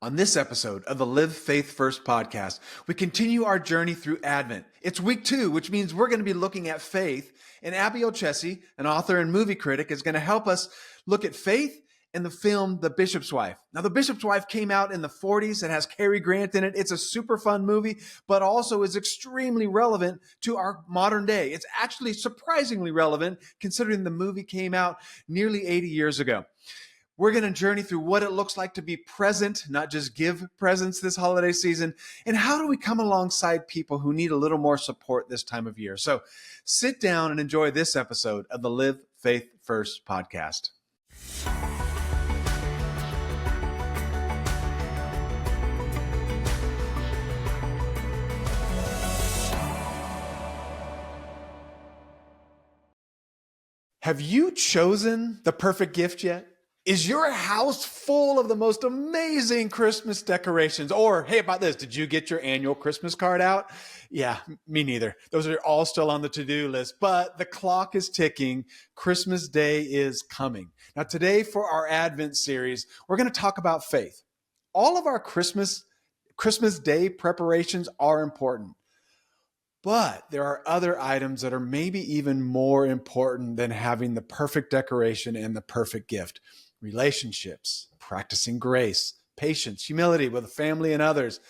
On this episode of the Live Faith First podcast, we continue our journey through Advent. It's week 2, which means we're going to be looking at faith. And Abby Olcese, an author and movie critic, is going to help us look at faith and the film The Bishop's Wife. Now, The Bishop's Wife came out in the 40s. It has Cary Grant in it. It's a super fun movie, but also is extremely relevant to our modern day. It's actually surprisingly relevant considering the movie came out nearly 80 years ago. We're going to journey through what it looks like to be present, not just give presents this holiday season, and how do we come alongside people who need a little more support this time of year. So sit down and enjoy this episode of the Live Faith First podcast. Have you chosen the perfect gift yet? Is your house full of the most amazing Christmas decorations? Or, hey, about this, did you get your annual Christmas card out? Yeah, me neither. Those are all still on the to-do list, but the clock is ticking. Christmas Day is coming. Now, today for our Advent series, we're going to talk about faith. All of our Christmas Day preparations are important. But there are other items that are maybe even more important than having the perfect decoration and the perfect gift. Relationships, practicing grace, patience, humility with a family and others.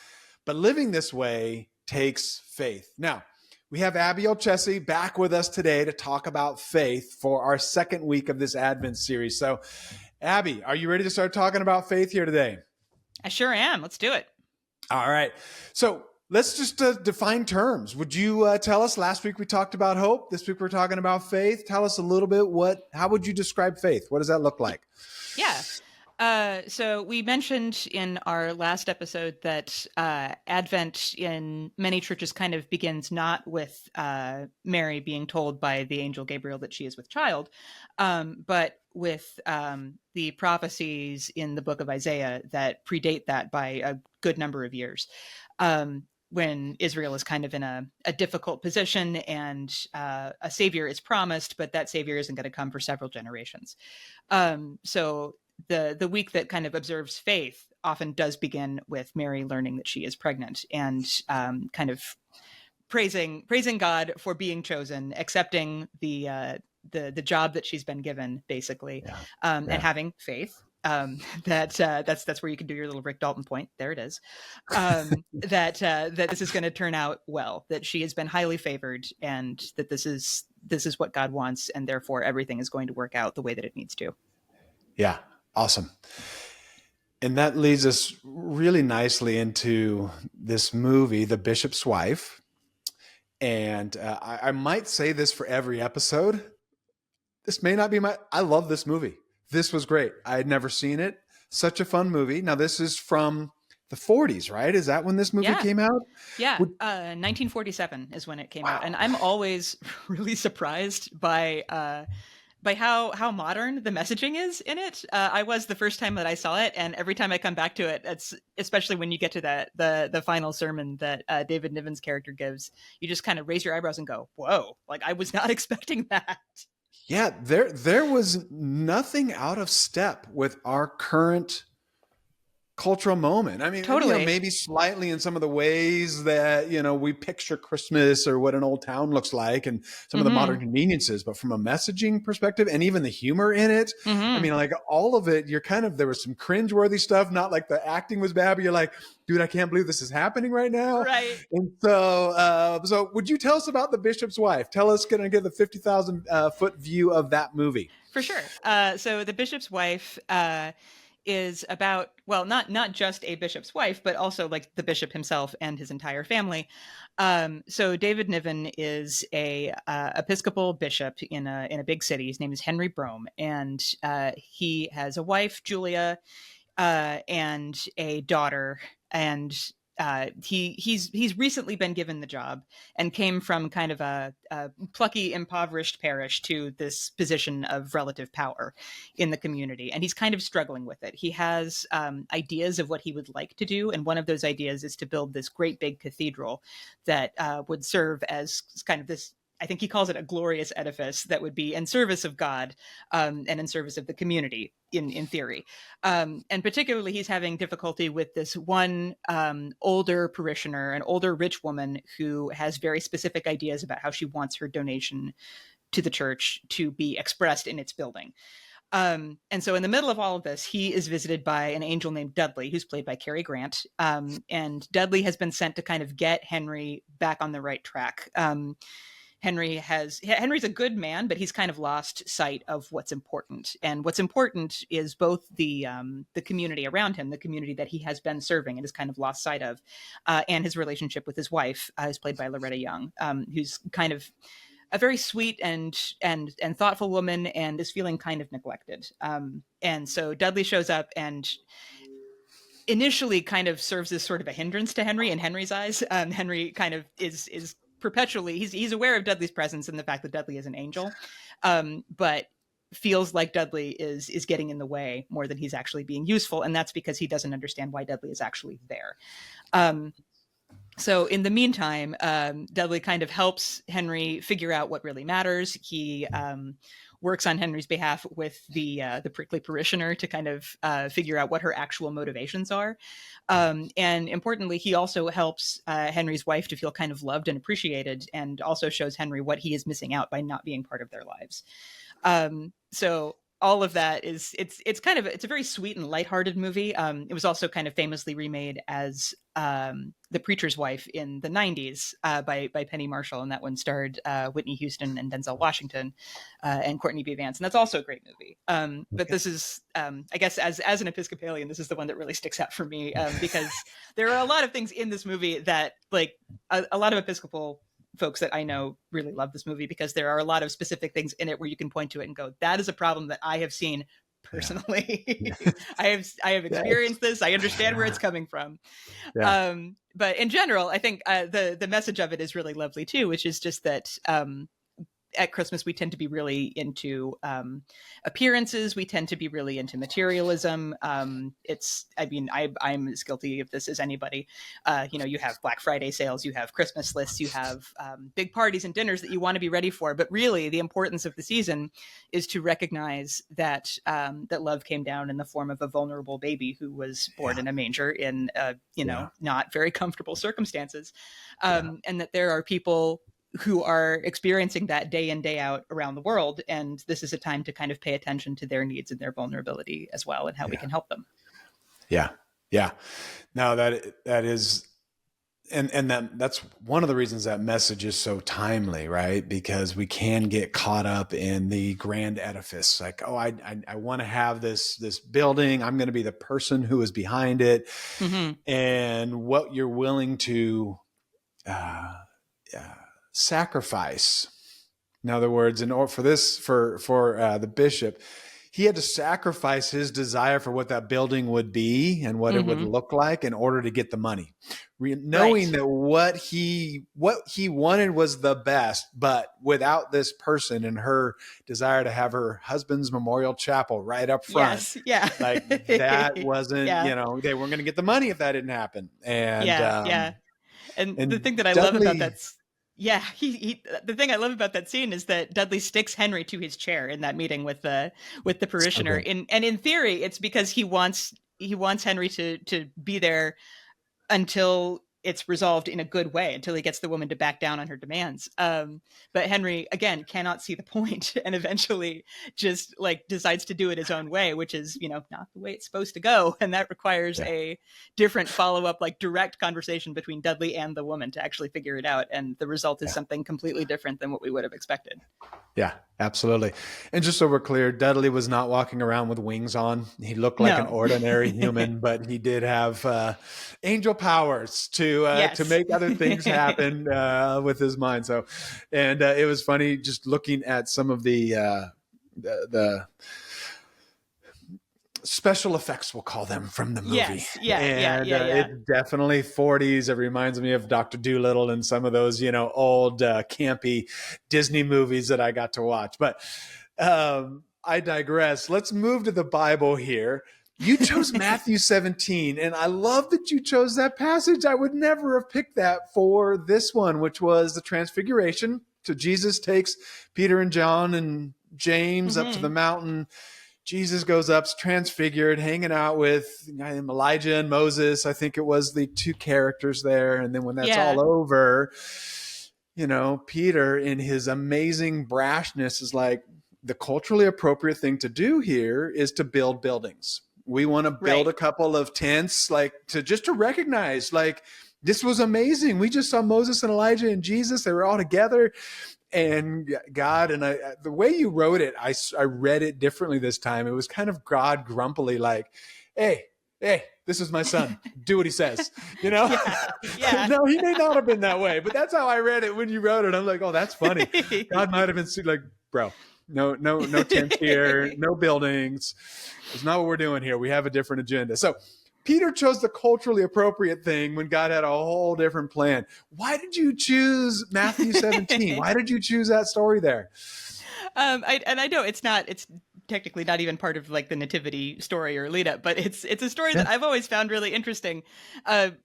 But living this way takes faith. Now, we have Abby Olcese back with us today to talk about faith for our second week of this Advent series. So, Abby, are you ready to start talking about faith here today? I sure am. Let's do it. All right. So, let's just define terms. Would you tell us? Last week we talked about hope. This week we're talking about faith. Tell us a little bit. How would you describe faith? What does that look like? Yeah. So we mentioned in our last episode that Advent in many churches kind of begins not with Mary being told by the angel Gabriel that she is with child, but with the prophecies in the book of Isaiah that predate that by a good number of years. When Israel is kind of in a difficult position and a savior is promised, but that savior isn't going to come for several generations. So the week that kind of observes faith often does begin with Mary learning that she is pregnant and kind of praising God for being chosen, accepting the job that she's been given, basically, and having faith. That's where you can do your little Rick Dalton point. There it is. That this is going to turn out well, that she has been highly favored, and that this is what God wants, and therefore everything is going to work out the way that it needs to. Yeah, awesome. And that leads us really nicely into this movie, The Bishop's Wife. And I might say this for every episode. This may not be I love this movie. This was great. I had never seen it. Such a fun movie. Now, this is from the 40s, right? Is that when this movie came out? Yeah, 1947 is when it came out. And I'm always really surprised by how modern the messaging is in it. I was the first time that I saw it, and every time I come back to it, it's especially when you get to the final sermon that David Niven's character gives, you just kind of raise your eyebrows and go, "Whoa!" Like I was not expecting that. Yeah, there was nothing out of step with our current cultural moment. I mean, totally. Maybe slightly in some of the ways that, we picture Christmas or what an old town looks like and some of the modern conveniences, but from a messaging perspective and even the humor in it, I mean, like all of it, there was some cringeworthy stuff, not like the acting was bad, but you're like, dude, I can't believe this is happening right now. Right. And so would you tell us about The Bishop's Wife? Tell us, going to get the 50,000 foot view of that movie. For sure. So The Bishop's Wife is about, well, not just a bishop's wife, but also like the bishop himself and his entire family. So David Niven is a Episcopal bishop in a big city. His name is Henry Brome, and he has a wife, Julia, and a daughter, and he's recently been given the job and came from kind of a plucky, impoverished parish to this position of relative power in the community. And he's kind of struggling with it. He has ideas of what he would like to do. And one of those ideas is to build this great big cathedral that would serve as kind of this I think he calls it a glorious edifice that would be in service of God, and in service of the community in theory. And particularly he's having difficulty with this one older parishioner, an older rich woman who has very specific ideas about how she wants her donation to the church to be expressed in its building. And so in the middle of all of this, he is visited by an angel named Dudley, who's played by Cary Grant. And Dudley has been sent to kind of get Henry back on the right track. Henry's a good man, but he's kind of lost sight of what's important. And what's important is both the community around him, the community that he has been serving and has kind of lost sight of, and his relationship with his wife, who's played by Loretta Young, who's kind of a very sweet and thoughtful woman, and is feeling kind of neglected. And so Dudley shows up and initially kind of serves as sort of a hindrance to Henry in Henry's eyes. Henry kind of is perpetually, he's aware of Dudley's presence and the fact that Dudley is an angel, but feels like Dudley is getting in the way more than he's actually being useful. And that's because he doesn't understand why Dudley is actually there. So in the meantime, Dudley kind of helps Henry figure out what really matters. He works on Henry's behalf with the prickly parishioner to kind of figure out what her actual motivations are. And importantly, he also helps Henry's wife to feel kind of loved and appreciated, and also shows Henry what he is missing out by not being part of their lives. So all of that is it's a very sweet and lighthearted movie. It was also kind of famously remade as The Preacher's Wife in the 90s by Penny Marshall, and that one starred Whitney Houston and Denzel Washington and Courtney B. Vance, and that's also a great movie. But this is, I guess, as an Episcopalian, this is the one that really sticks out for me, because there are a lot of things in this movie that, like, a lot of Episcopal folks that I know really love this movie, because there are a lot of specific things in it where you can point to it and go, that is a problem that I have seen personally. Yeah. I have experienced this. I understand where it's coming from. Yeah. But in general, I think the message of it is really lovely too, which is just that at Christmas, we tend to be really into appearances. We tend to be really into materialism. I'm as guilty of this as anybody. You have Black Friday sales, you have Christmas lists, you have big parties and dinners that you want to be ready for. But really, the importance of the season is to recognize that that love came down in the form of a vulnerable baby who was born in a manger in not very comfortable circumstances, and that there are people who are experiencing that day in, day out around the world. And this is a time to kind of pay attention to their needs and their vulnerability as well, and how we can help them. Yeah. Yeah. No, that is, and that's one of the reasons that message is so timely, right? Because we can get caught up in the grand edifice. Like, oh, I want to have this building. I'm going to be the person who is behind it. Mm-hmm. And what you're willing to, sacrifice. In other words, for the bishop, he had to sacrifice his desire for what that building would be and what it would look like in order to get the money, knowing that what he wanted was the best, but without this person and her desire to have her husband's memorial chapel right up front. Yes, like that wasn't, they weren't going to get the money if that didn't happen. And And the thing that I love about that's the thing I love about that scene is that Dudley sticks Henry to his chair in that meeting with the parishioner. And in theory, it's because he wants Henry to be there until it's resolved in a good way, until he gets the woman to back down on her demands. But Henry, again, cannot see the point, and eventually just decides to do it his own way, which is, not the way it's supposed to go. And that requires a different follow-up, direct conversation between Dudley and the woman to actually figure it out. And the result is something completely different than what we would have expected. Yeah, absolutely. And just so we're clear, Dudley was not walking around with wings on. He looked like an ordinary human, but he did have angel powers to make other things happen with his mind. So, and it was funny just looking at some of the special effects, we'll call them, from the movie. Yes. It's definitely 40s. It reminds me of Dr. Dolittle and some of those, old campy Disney movies that I got to watch. But I digress. Let's move to the Bible here. You chose Matthew 17, and I love that you chose that passage. I would never have picked that for this one, which was the Transfiguration. So Jesus takes Peter and John and James up to the Mm-hmm. mountain. Jesus goes up, transfigured, hanging out with Elijah and Moses. I think it was the two characters there. And then when that's Yeah. all over, Peter, in his amazing brashness, is like, the culturally appropriate thing to do here is to build buildings. We want to build Right. a couple of tents, like to recognize, like, this was amazing. We just saw Moses and Elijah and Jesus. They were all together. And God, and the way you wrote it, I read it differently this time. It was kind of God grumpily, like, hey, this is my son. Do what he says, Yeah. Yeah. No, he may not have been that way, but that's how I read it when you wrote it. I'm like, oh, that's funny. God might have been like, bro, no tents here, no buildings. It's not what we're doing here. We have a different agenda. So Peter chose the culturally appropriate thing when God had a whole different plan. Why did you choose Matthew 17? Why did you choose that story there? I know it's technically not even part of like the nativity story or lead up, but it's a story that I've always found really interesting.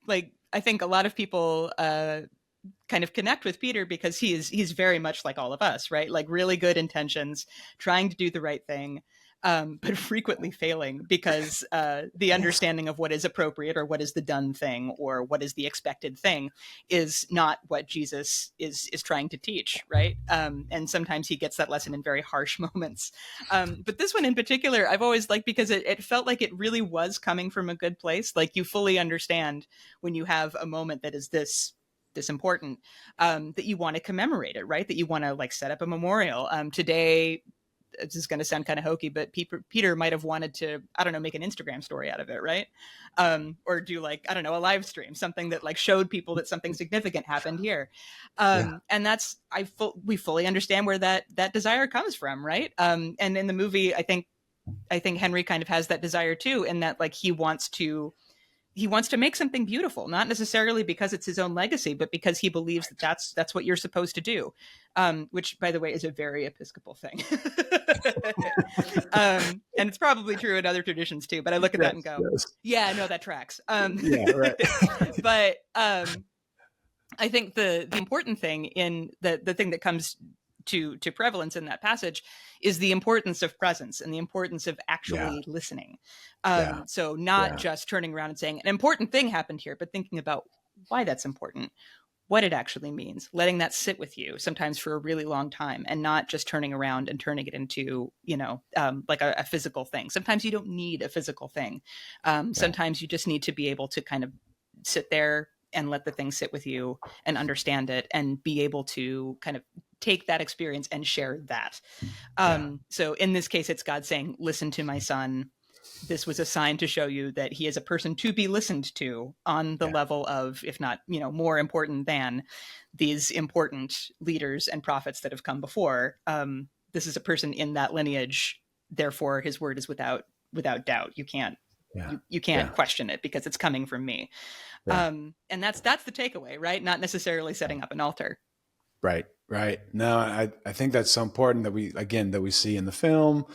Like I think a lot of people kind of connect with Peter because he's very much like all of us, right? Like really good intentions, trying to do the right thing, but frequently failing because the understanding of what is appropriate or what is the done thing or what is the expected thing is not what Jesus is trying to teach, right? And sometimes he gets that lesson in very harsh moments. But this one in particular, I've always liked because it felt like it really was coming from a good place. Like you fully understand when you have a moment that is this important, that you want to commemorate it, right? That you want to like set up a memorial. Today, this is going to sound kind of hokey, but Peter might have wanted to, I don't know, make an Instagram story out of it, right? Or do like, I don't know, a live stream, something that like showed people that something significant happened here. And that's, we fully understand where that desire comes from, right? And in the movie, I think Henry kind of has that desire too, in that like he wants to make something beautiful, not necessarily because it's his own legacy, but because he believes that that's what you're supposed to do, which, by the way, is a very Episcopal thing. And it's probably true in other traditions too, but I look at that and go, yeah, no, that tracks. Yeah, right. But I think the important thing in the thing that comes to prevalence in that passage is the importance of presence and the importance of actually listening. So not just turning around and saying an important thing happened here, but thinking about why that's important, what it actually means, letting that sit with you sometimes for a really long time, and not just turning around and turning it into, like a physical thing. Sometimes you don't need a physical thing. Sometimes you just need to be able to kind of sit there and let the thing sit with you and understand it and be able to kind of take that experience and share that. So in this case, it's God saying, listen to my son. This was a sign to show you that he is a person to be listened to on the level of, if not, more important than these important leaders and prophets that have come before. This is a person in that lineage. Therefore, his word is without doubt. You can't question it because it's coming from me. And that's the takeaway, right? Not necessarily setting up an altar. Right. No, I think that's so important that we see in the film,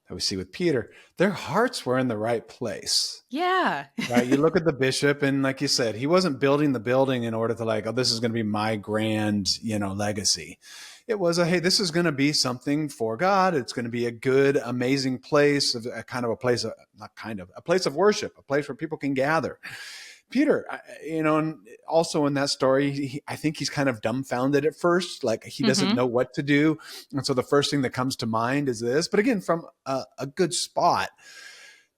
that we see with Peter. Their hearts were in the right place. Yeah. Right. You look at the bishop, and like you said, he wasn't building the building in order to like, oh, this is going to be my grand, legacy. It was hey, this is going to be something for God. It's going to be a good, amazing place, a place of worship, a place where people can gather. Peter, and also in that story, I think he's kind of dumbfounded at first, like he doesn't know what to do. And so the first thing that comes to mind is this, but again, from a good spot.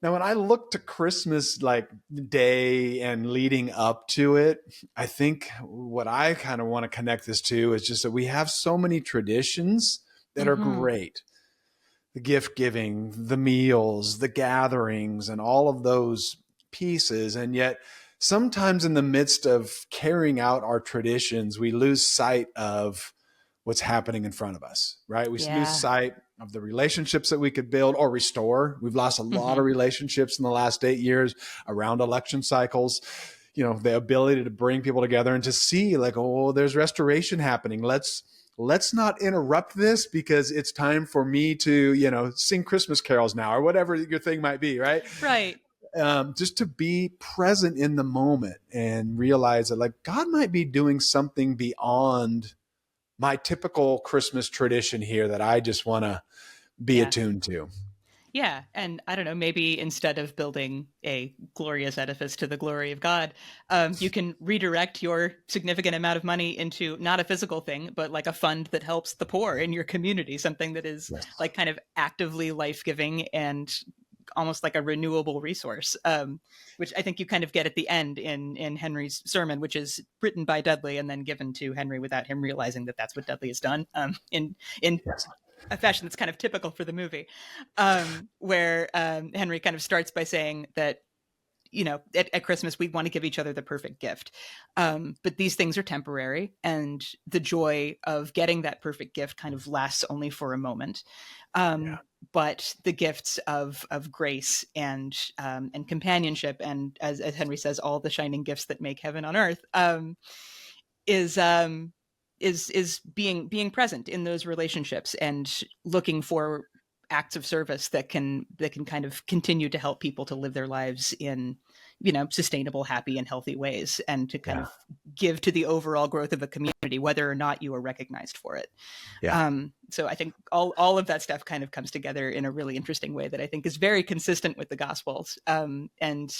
Now, when I look to Christmas, like day and leading up to it, I think what I kind of want to connect this to is just that we have so many traditions that are great. The gift giving, the meals, the gatherings, and all of those pieces. And yet sometimes in the midst of carrying out our traditions, we lose sight of what's happening in front of us, right? We lose sight of the relationships that we could build or restore. We've lost a lot of relationships in the last 8 years around election cycles. The ability to bring people together and to see like, oh, there's restoration happening. Let's not interrupt this because it's time for me to, sing Christmas carols now or whatever your thing might be, right? Right. Just to be present in the moment and realize that like God might be doing something beyond my typical Christmas tradition here that I just want to be Yeah. attuned to. Yeah. And I don't know, maybe instead of building a glorious edifice to the glory of God, you can redirect your significant amount of money into not a physical thing, but like a fund that helps the poor in your community, something that is Yes. like kind of actively life giving and almost like a renewable resource, which I think you kind of get at the end in Henry's sermon, which is written by Dudley and then given to Henry without him realizing that that's what Dudley has done, in Yes. a fashion that's kind of typical for the movie, where Henry kind of starts by saying that, at Christmas, we want to give each other the perfect gift. But these things are temporary, and the joy of getting that perfect gift kind of lasts only for a moment. Yeah. But the gifts of grace and companionship, and as Henry says, all the shining gifts that make heaven on earth, is being present in those relationships and looking for acts of service that can kind of continue to help people to live their lives in sustainable, happy, and healthy ways, and to kind Yeah. of give to the overall growth of a community, whether or not you are recognized for it. Yeah. So I think all of that stuff kind of comes together in a really interesting way that I think is very consistent with the Gospels, and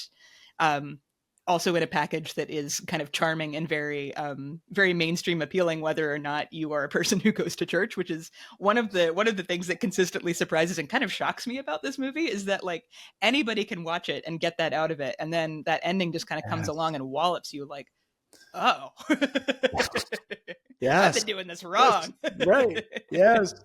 um, also in a package that is kind of charming and very mainstream appealing, whether or not you are a person who goes to church, which is one of the things that consistently surprises and kind of shocks me about this movie, is that like anybody can watch it and get that out of it, and then that ending just kind of comes Yes. along and wallops you like, oh, I've Yes. been doing this Yes. wrong. Right. Yes.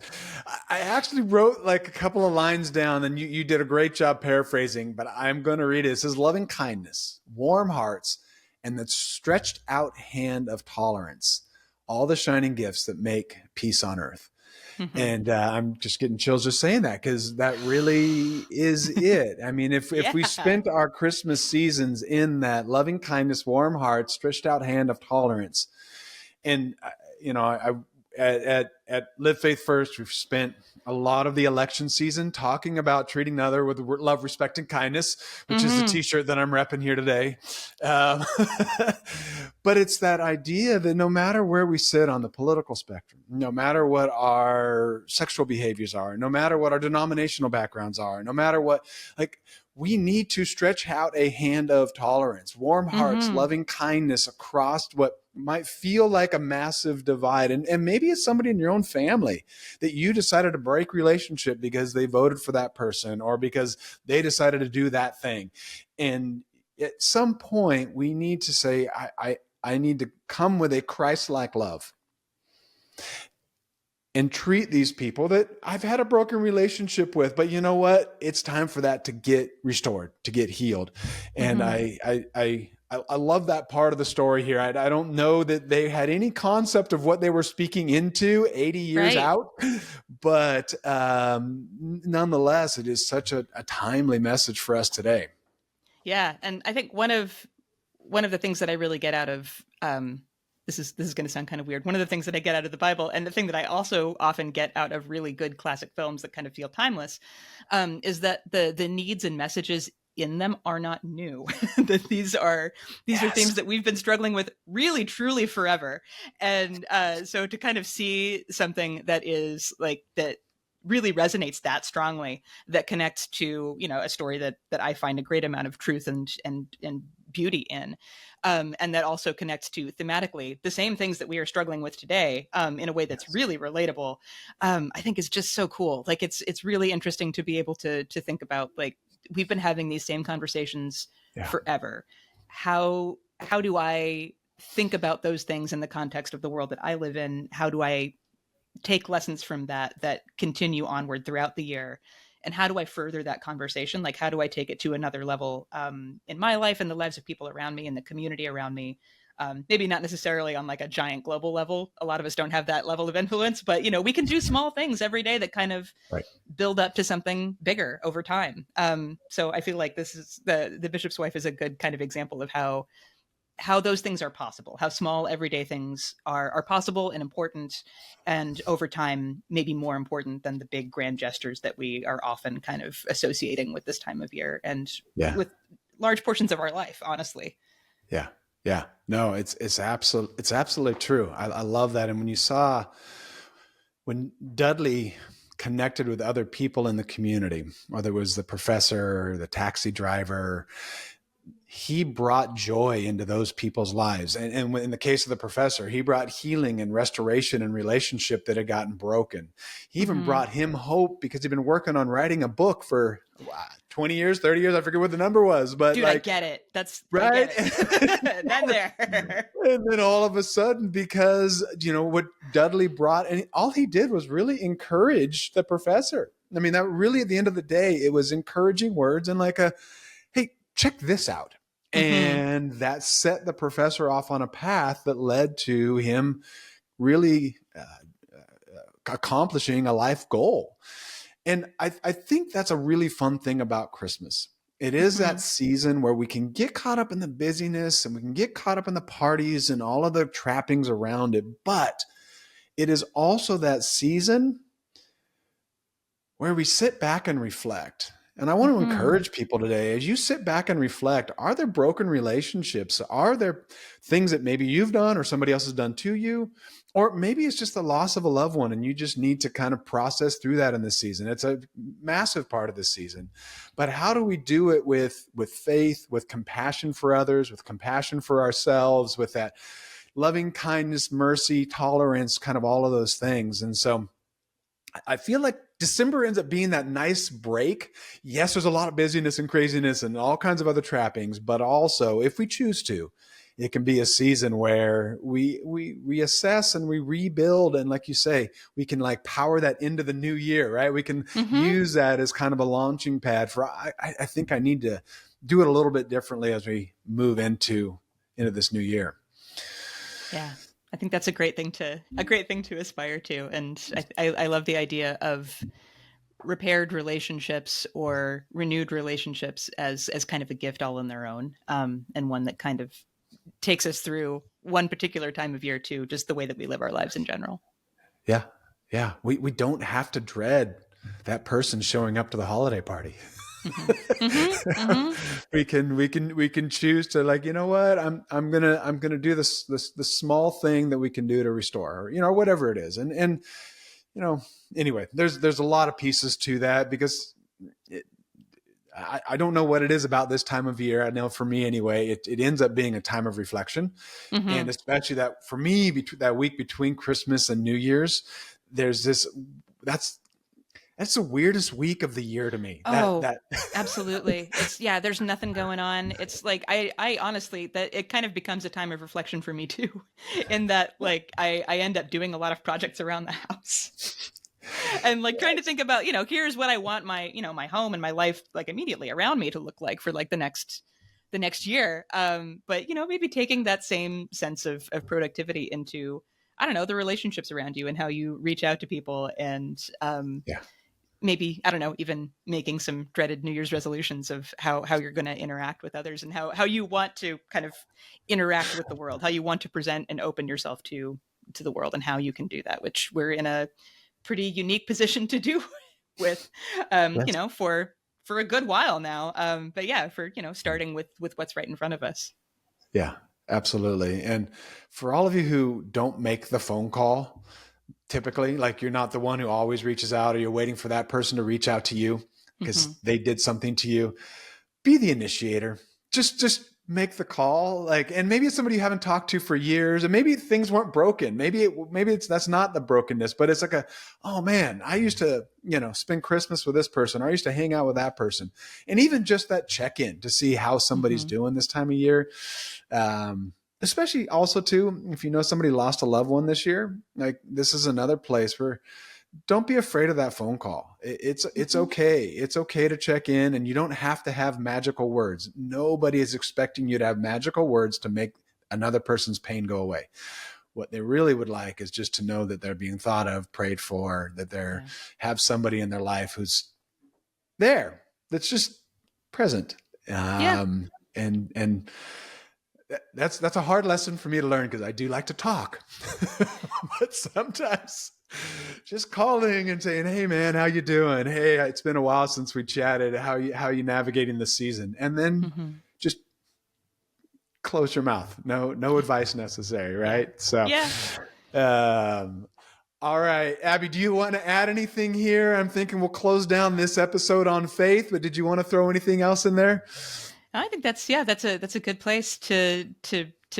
I actually wrote like a couple of lines down, and you did a great job paraphrasing, but I'm going to read it. It says, loving kindness, warm hearts, and the stretched out hand of tolerance, all the shining gifts that make peace on earth. Mhm. And I'm just getting chills just saying that, because that really is it. I mean, if we Yeah. spent our Christmas seasons in that loving kindness, warm heart, stretched out hand of tolerance, and I at Live Faith First, we've spent a lot of the election season talking about treating another with love, respect, and kindness, which is the Mhm. T-shirt that I'm repping here today. Um, but it's that idea that no matter where we sit on the political spectrum, no matter what our sexual behaviors are, no matter what our denominational backgrounds are, no matter what, like, we need to stretch out a hand of tolerance, warm hearts, Mhm. loving kindness across what might feel like a massive divide. And maybe it's somebody in your own family that you decided to break relationship because they voted for that person or because they decided to do that thing. And at some point, we need to say, I need to come with a Christ-like love and treat these people that I've had a broken relationship with. But you know what? It's time for that to get restored, to get healed. And Mhm. I love that part of the story here. I don't know that they had any concept of what they were speaking into 80 years Right. out, but nonetheless, it is such a timely message for us today. Yeah, and I think one of the things that I really get out of this is going to sound kind of weird. One of the things that I get out of the Bible, and the thing that I also often get out of really good classic films that kind of feel timeless, is that the needs and messages in them are not new. That these are Yes. themes that we've been struggling with really truly forever, and so to kind of see something that is like that really resonates that strongly, that connects to a story that I find a great amount of truth and beauty in, and that also connects to thematically the same things that we are struggling with today, in a way that's Yes. really relatable. I think is just so cool. Like it's really interesting to be able to think about, like, we've been having these same conversations Yeah. forever. How do I think about those things in the context of the world that I live in? How do I take lessons from that continue onward throughout the year, and how do I further that conversation? Like, how do I take it to another level, in my life and the lives of people around me and the community around me? Maybe not necessarily on like a giant global level. A lot of us don't have that level of influence, but we can do small things every day that kind of Right. build up to something bigger over time. So I feel like this is the Bishop's Wife is a good kind of example of how those things are possible, how small everyday things are possible and important, and over time maybe more important than the big grand gestures that we are often kind of associating with this time of year and Yeah. with large portions of our life, honestly. Yeah. Yeah, no, it's absolutely true. I love that. And when Dudley connected with other people in the community, whether it was the professor, the taxi driver, he brought joy into those people's lives. And in the case of the professor, he brought healing and restoration and relationship that had gotten broken. He even Mm-hmm. brought him hope because he'd been working on writing a book for 20 years, 30 years. I forget what the number was, but Dude, I like, get it. I right. get it. Been there. And then all of a sudden, because, what Dudley brought, and all he did was really encourage the professor. I mean, that really, at the end of the day, it was encouraging words and like hey, check this out. Mm-hmm. And that set the professor off on a path that led to him really accomplishing a life goal. And I think that's a really fun thing about Christmas. It is Mm-hmm. that season where we can get caught up in the busyness and we can get caught up in the parties and all of the trappings around it. But it is also that season where we sit back and reflect. And I want to Mm-hmm. encourage people today, as you sit back and reflect, are there broken relationships? Are there things that maybe you've done or somebody else has done to you? Or maybe it's just the loss of a loved one and you just need to kind of process through that in this season. It's a massive part of this season. But how do we do it with faith, with compassion for others, with compassion for ourselves, with that loving kindness, mercy, tolerance, kind of all of those things? And so I feel like December ends up being that nice break. Yes, there's a lot of busyness and craziness and all kinds of other trappings, but also, if we choose to, it can be a season where we reassess and we rebuild, and like you say, we can like power that into the new year, right? We can Mm-hmm. use that as kind of a launching pad for. I think I need to do it a little bit differently as we move into this new year. Yeah. I think that's a great thing to aspire to. And I love the idea of repaired relationships or renewed relationships as kind of a gift all in their own. And one that kind of takes us through one particular time of year to just the way that we live our lives in general. Yeah, yeah. We don't have to dread that person showing up to the holiday party. Mm-hmm. Mm-hmm. Mm-hmm. we can choose to, like, you know what, I'm gonna do this small thing that we can do to restore, or whatever it is. And you know anyway, there's a lot of pieces to that, because it, I don't know what it is about this time of year. I know for me anyway, it ends up being a time of reflection. Mm-hmm. And especially that for me, that week between Christmas and New Year's, there's this that's that's the weirdest week of the year to me. That Oh, that absolutely. Yeah, there's nothing going on. It's like I honestly that it kind of becomes a time of reflection for me too, in that like I end up doing a lot of projects around the house. And like trying to think about, here's what I want my home and my life like immediately around me to look like for like the next year. But maybe taking that same sense of productivity into, I don't know, the relationships around you and how you reach out to people, and yeah. maybe, I don't know, even making some dreaded New Year's resolutions of how you're going to interact with others, and how you want to kind of interact with the world, how you want to present and open yourself to the world, and how you can do that, which we're in a pretty unique position to do with, Yes. for a good while now. But yeah, for, starting with what's right in front of us. Yeah, absolutely. And for all of you who don't make the phone call, typically, like, you're not the one who always reaches out, or you're waiting for that person to reach out to you Mm-hmm. because they did something to you, be the initiator. Just make the call. Like, and maybe it's somebody you haven't talked to for years, and maybe things weren't broken. Maybe that's not the brokenness, but it's like oh man, I used to, spend Christmas with this person, or I used to hang out with that person. And even just that check-in to see how somebody's Mm-hmm. doing this time of year. Especially also too, if somebody lost a loved one this year, like, this is another place where, don't be afraid of that phone call. It's Mm-hmm. okay. It's okay to check in, and you don't have to have magical words. Nobody is expecting you to have magical words to make another person's pain go away. What they really would like is just to know that they're being thought of, prayed for, that they're Yeah. have somebody in their life who's there, that's just present. Yeah. And that's a hard lesson for me to learn, because I do like to talk. But sometimes just calling and saying, hey man, how you doing? Hey, it's been a while since we chatted. How you navigating the season? And then Mm-hmm. just close your mouth. No advice necessary, right? So, Yeah. um, all right, Abby, do you want to add anything here? I'm thinking we'll close down this episode on faith, but did you want to throw anything else in there? I think that's a good place to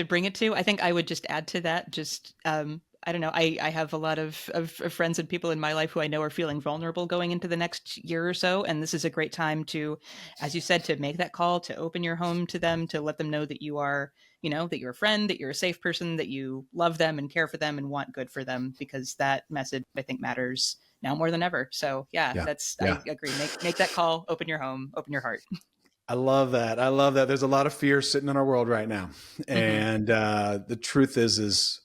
bring it to. I think I would just add to that. Just I don't know. I have a lot of friends and people in my life who I know are feeling vulnerable going into the next year or so, and this is a great time to, as you said, to make that call, to open your home to them, to let them know that you are, that you're a friend, that you're a safe person, that you love them and care for them and want good for them, because that message I think matters now more than ever. So yeah, Yeah. that's Yeah. I agree. Make that call. Open your home. Open your heart. I love that. I love that. There's a lot of fear sitting in our world right now. Mm-hmm. And the truth is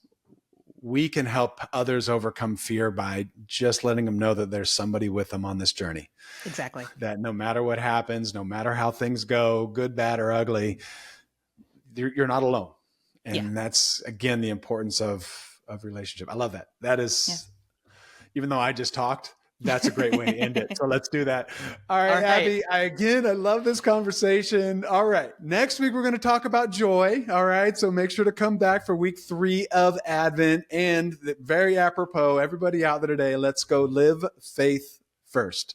we can help others overcome fear by just letting them know that there's somebody with them on this journey. Exactly. That no matter what happens, no matter how things go, good, bad, or ugly, you're not alone. Yeah. And that's, again, the importance of relationship. I love that. That Yeah. is, even though I just talked, that's a great way to end it. So let's do that. All right, All right. Abby, I love this conversation. All right. Next week, we're going to talk about joy. All right. So make sure to come back for week 3 of Advent. And very apropos, everybody out there today, let's go live faith first.